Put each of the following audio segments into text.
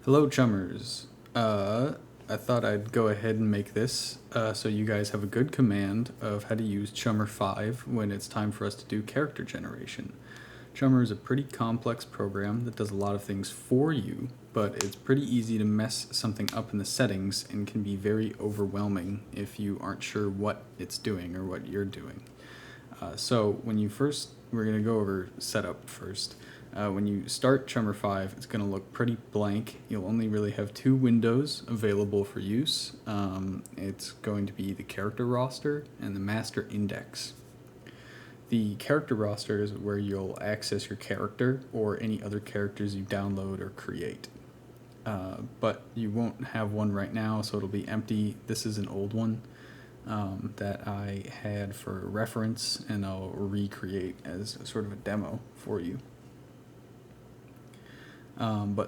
Hello, Chummers. I thought I'd go ahead and make this so you guys have a good command of how to use Chummer 5 when it's time for us to do character generation. Chummer is a pretty complex program that does a lot of things for you, but it's pretty easy to mess something up in the settings and can be very overwhelming if you aren't sure what it's doing or what you're doing. We're going to go over setup first. When you start Chummer 5, it's going to look pretty blank. You'll only really have two windows available for use. It's going to be the character roster and the master index. The character roster is where you'll access your character or any other characters you download or create. But you won't have one right now, so it'll be empty. This is an old one that I had for reference, and I'll recreate as sort of a demo for you.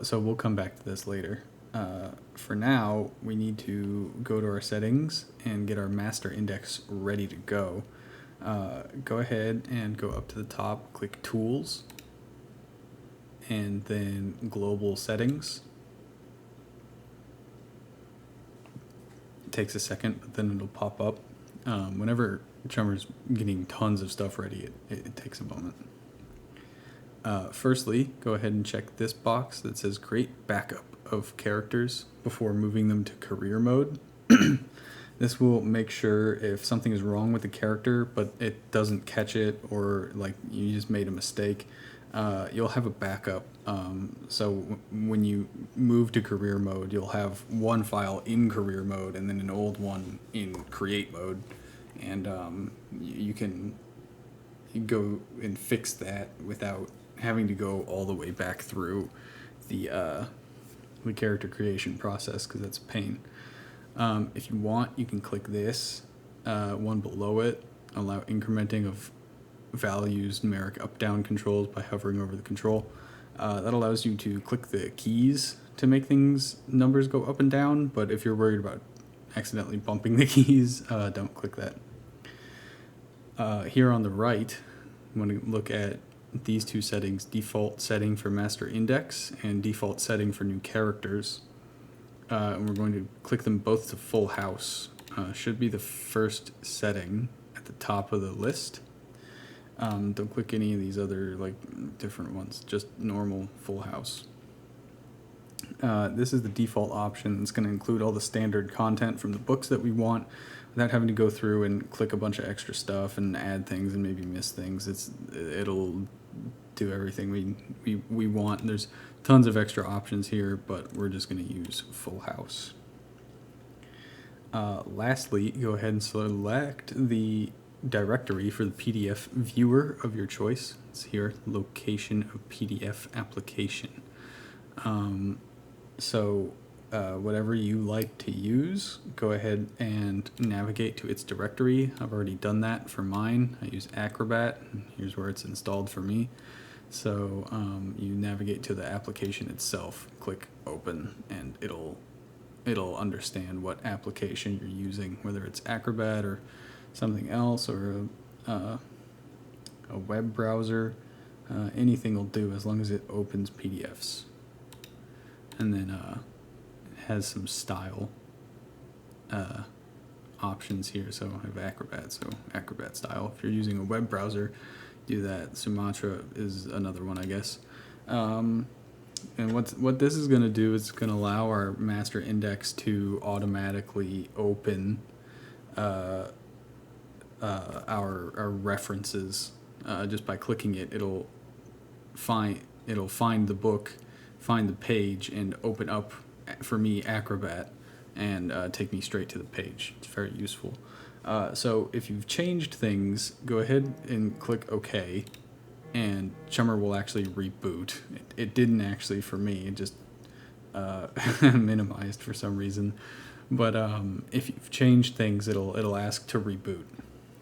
So we'll come back to this later. For now, we need to go to our settings and get our master index ready to go. Go ahead and go up to the top, click Tools, and then Global Settings. It takes a second, but then it'll pop up. Whenever Chummer's getting tons of stuff ready, it takes a moment. Firstly, go ahead and check this box that says Create Backup of Characters before moving them to career mode. This will make sure if something is wrong with the character, but it doesn't catch it, or like you just made a mistake, you'll have a backup. So when you move to career mode, you'll have one file in career mode and then an old one in create mode, and you can go and fix that without having to go all the way back through the character creation process, because that's a pain. If you want, you can click this one below it, allow incrementing of values, numeric up-down controls by hovering over the control. That allows you to click the keys to make numbers go up and down, but if you're worried about accidentally bumping the keys, don't click that. Here on the right, I'm going to look at these two settings: default setting for master index and default setting for new characters. And we're going to click them both to full house. Should be the first setting at the top of the list. Don't click any of these other different ones, just normal full house. This is the default option. It's going to include all the standard content from the books that we want without having to go through and click a bunch of extra stuff and add things and maybe miss things. It'll do everything we want. And there's tons of extra options here, but we're just going to use full house. Lastly, go ahead and select the directory for the PDF viewer of your choice. It's here, location of PDF application. Whatever you like to use, go ahead and navigate to its directory. I've already done that for mine. I use Acrobat. Here's where it's installed for me. So you navigate to the application itself, click Open, and it'll understand what application you're using, whether it's Acrobat or something else, or a web browser. Anything will do as long as it opens PDFs. And then it has some style options here. So I have Acrobat, so Acrobat style. If you're using a web browser, do that. Sumatra is another one, I guess. And what this is going to do is going to allow our master index to automatically open our references. Just by clicking it, it'll find the book, find the page, and open up, for me, Acrobat, and take me straight to the page. It's very useful. So if you've changed things, go ahead and click OK, and Chummer will actually reboot. It didn't actually for me. It just minimized for some reason. But if you've changed things, it'll ask to reboot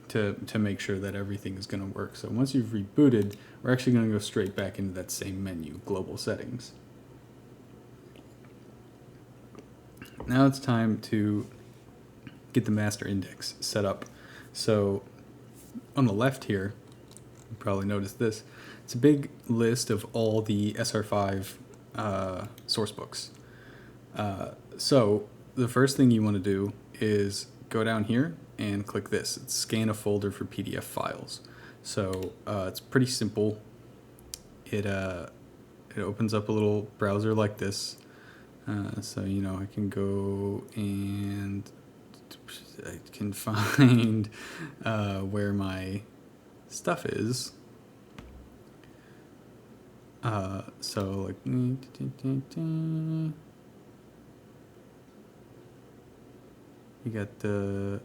to make sure that everything is going to work. So once you've rebooted, we're actually going to go straight back into that same menu, Global Settings. Now it's time to get the master index set up. So on the left here, you probably noticed this. It's a big list of all the SR5 source books. So the first thing you want to do is go down here and click this. It's scan a folder for PDF files. So it's pretty simple. It opens up a little browser like this. So I can go and I can find where my stuff is. So like you got the,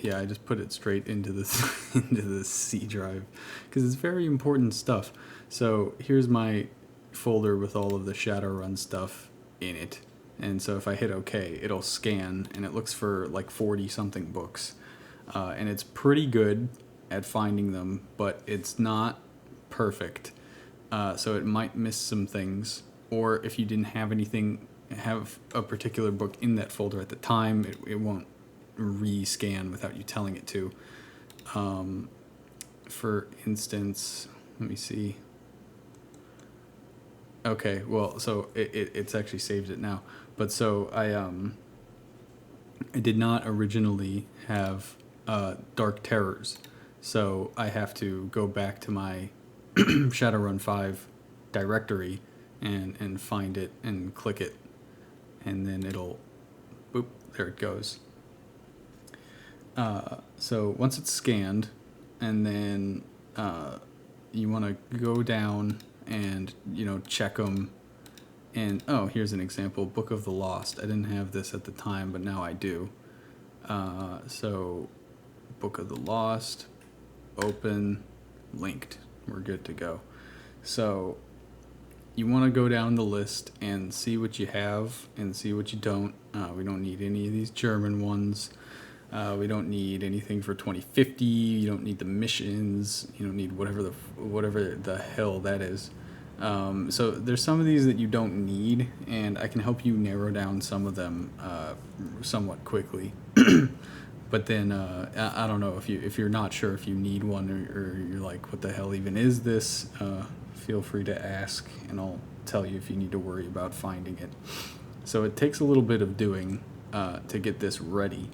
yeah, I just put it straight into this into the C drive because it's very important stuff. So here's my folder with all of the Shadowrun stuff in it. And so if I hit OK, it'll scan and it looks for like 40 something books. And it's pretty good at finding them, but it's not perfect. So it might miss some things. Or if you didn't have a particular book in that folder at the time, it won't rescan without you telling it to. For instance, let me see. Okay, well, so it's actually saved it now. But so I did not originally have Dark Terrors, so I have to go back to my Shadowrun 5 directory and find it and click it, and then it'll, boop, there it goes. So once it's scanned, and then you want to go down and check them. And oh, here's an example: Book of the Lost. I didn't have this at the time, but now I do. So Book of the Lost, open, linked. We're good to go. So you want to go down the list and see what you have and see what you don't. We don't need any of these German ones. We don't need anything for 2050. You don't need the missions. You don't need whatever the hell that is. So there's some of these that you don't need, and I can help you narrow down some of them somewhat quickly. But then I don't know if you're not sure if you need one, or you're like, what the hell even is this? Feel free to ask, and I'll tell you if you need to worry about finding it. So it takes a little bit of doing to get this ready.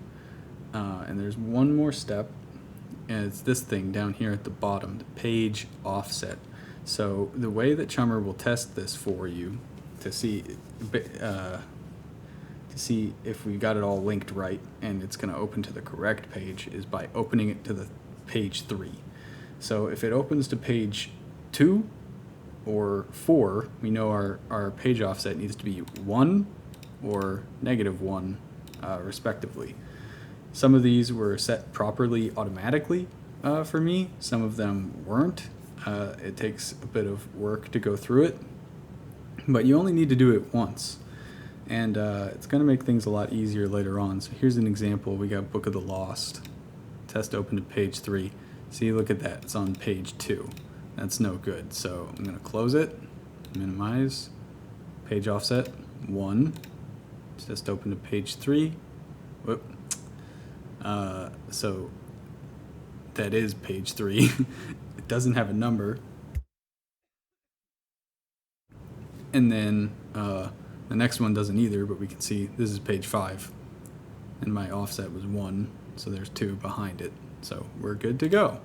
And there's one more step, and it's this thing down here at the bottom, the page offset. So the way that Chummer will test this for you to see if we got it all linked right and it's going to open to the correct page is by opening it to the page 3. So if it opens to page 2 or 4, we know our page offset needs to be 1 or -1 respectively. Some of these were set properly automatically for me. Some of them weren't. It takes a bit of work to go through it, but you only need to do it once. And it's going to make things a lot easier later on. So here's an example. We got Book of the Lost. Test open to page 3. See, look at that. It's on page 2. That's no good. So I'm going to close it, minimize, page offset 1. Test open to page 3. Whoop. So that is page 3. It doesn't have a number. And then the next one doesn't either, but we can see this is page 5. And my offset was 1, so there's 2 behind it. So we're good to go.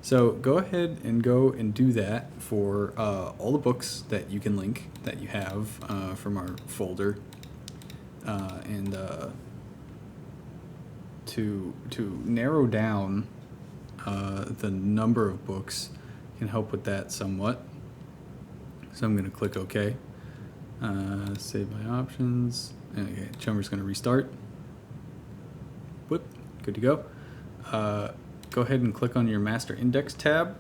So go ahead and go and do that for all the books that you can link that you have from our folder. And to narrow down the number of books can help with that somewhat. So I'm going to click OK. Save my options. Okay, Chummer's going to restart. Whoop, good to go. Go ahead and click on your Master Index tab.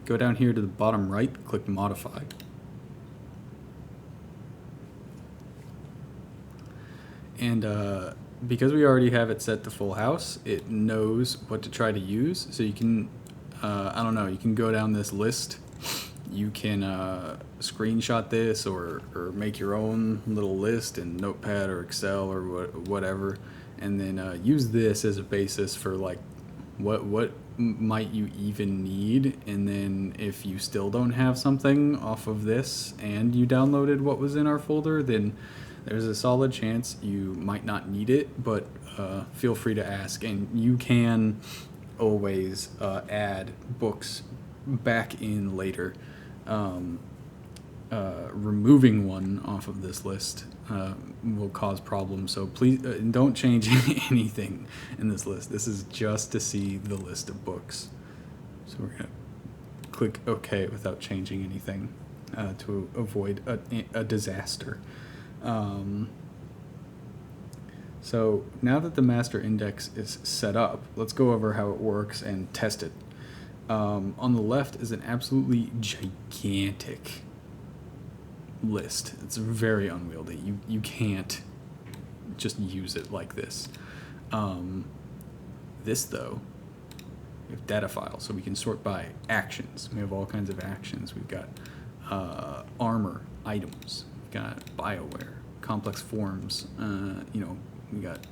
Go down here to the bottom right, click Modify. And because we already have it set to full house, it knows what to try to use. So you can, I don't know, you can go down this list. You can screenshot this or make your own little list in Notepad or Excel or whatever, and then use this as a basis for like what might you even need. And then if you still don't have something off of this and you downloaded what was in our folder, then There's a solid chance you might not need it, but feel free to ask, and you can always add books back in later. Um, Removing one off of this list will cause problems, so please don't change anything in this list. This is just to see the list of books. So we're going to click OK without changing anything to avoid a disaster. So now that the master index is set up, let's go over how it works and test it. On the left is an absolutely gigantic list. It's very unwieldy. You can't just use it like this. This though, we have data files, so we can sort by actions. We have all kinds of actions. We've got armor, items. We've got BioWare, complex forms. We got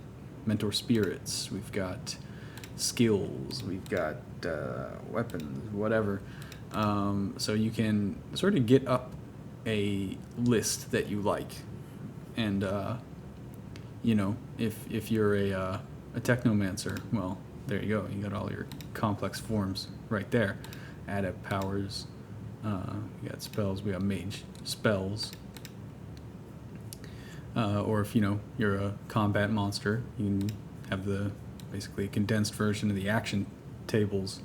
mentor spirits. We've got skills. We've got weapons, whatever. So you can sort of get up a list that you like, and if you're a technomancer, well, there you go. You got all your complex forms right there. Adept powers. We got spells. We got mage spells. Or if you're a combat monster, you can have basically a condensed version of the action tables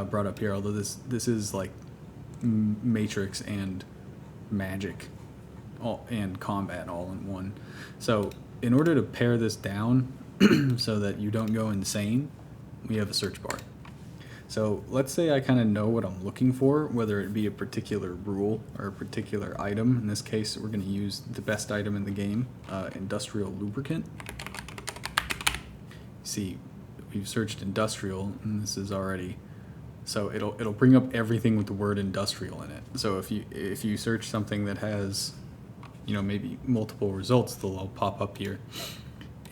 brought up here. Although this is like Matrix and magic and combat all in one. So in order to pare this down so that you don't go insane, we have a search bar. So let's say I kind of know what I'm looking for, whether it be a particular rule or a particular item. In this case, we're going to use the best item in the game, industrial lubricant. See, we've searched industrial, and this is already... So it'll bring up everything with the word industrial in it. So if you search something that has, maybe multiple results, they'll all pop up here.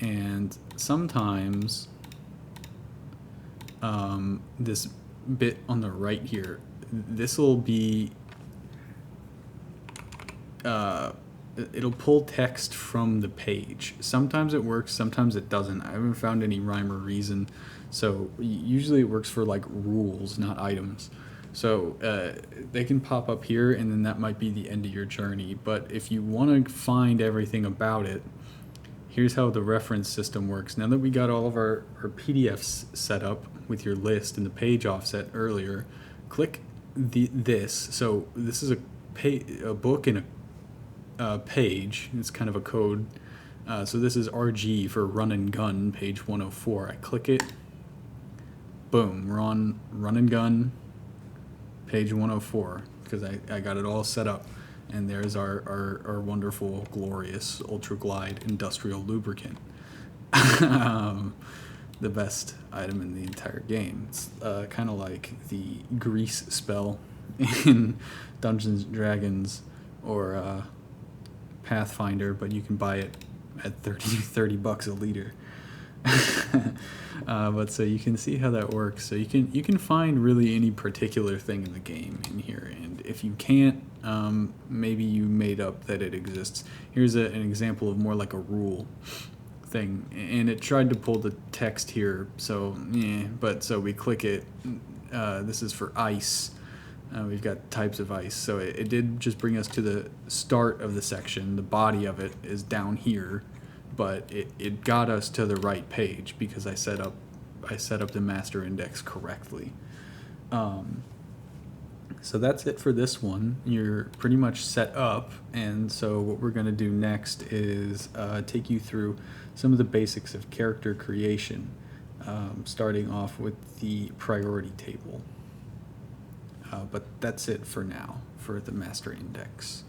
And sometimes this bit on the right here, this will be it'll pull text from the page. Sometimes it works, sometimes it doesn't. I haven't found any rhyme or reason. So usually it works for like rules, not items. So they can pop up here, and then that might be the end of your journey. But if you want to find everything about it, here's how the reference system works. Now that we got all of our PDFs set up with your list and the page offset earlier, click this. So this is a book and a page. It's kind of a code. So this is RG for Run and Gun, page 104. I click it. Boom, we're on Run and Gun, page 104, because I got it all set up. And there's our wonderful, glorious Ultra Glide industrial lubricant. The best item in the entire game. It's kind of like the grease spell in Dungeons & Dragons or Pathfinder, but you can buy it at $30 a liter. But so you can see how that works. So you can find really any particular thing in the game in here, and if you can't, maybe you made up that it exists. Here's an example of more like a rule thing, and it tried to pull the text here. So so we click it. This is for ice. We've got types of ice. So it did just bring us to the start of the section. The body of it is down here. But it got us to the right page because I set up the master index correctly. So that's it for this one. You're pretty much set up, and so what we're going to do next is take you through some of the basics of character creation, starting off with the priority table. But that's it for now for the master index.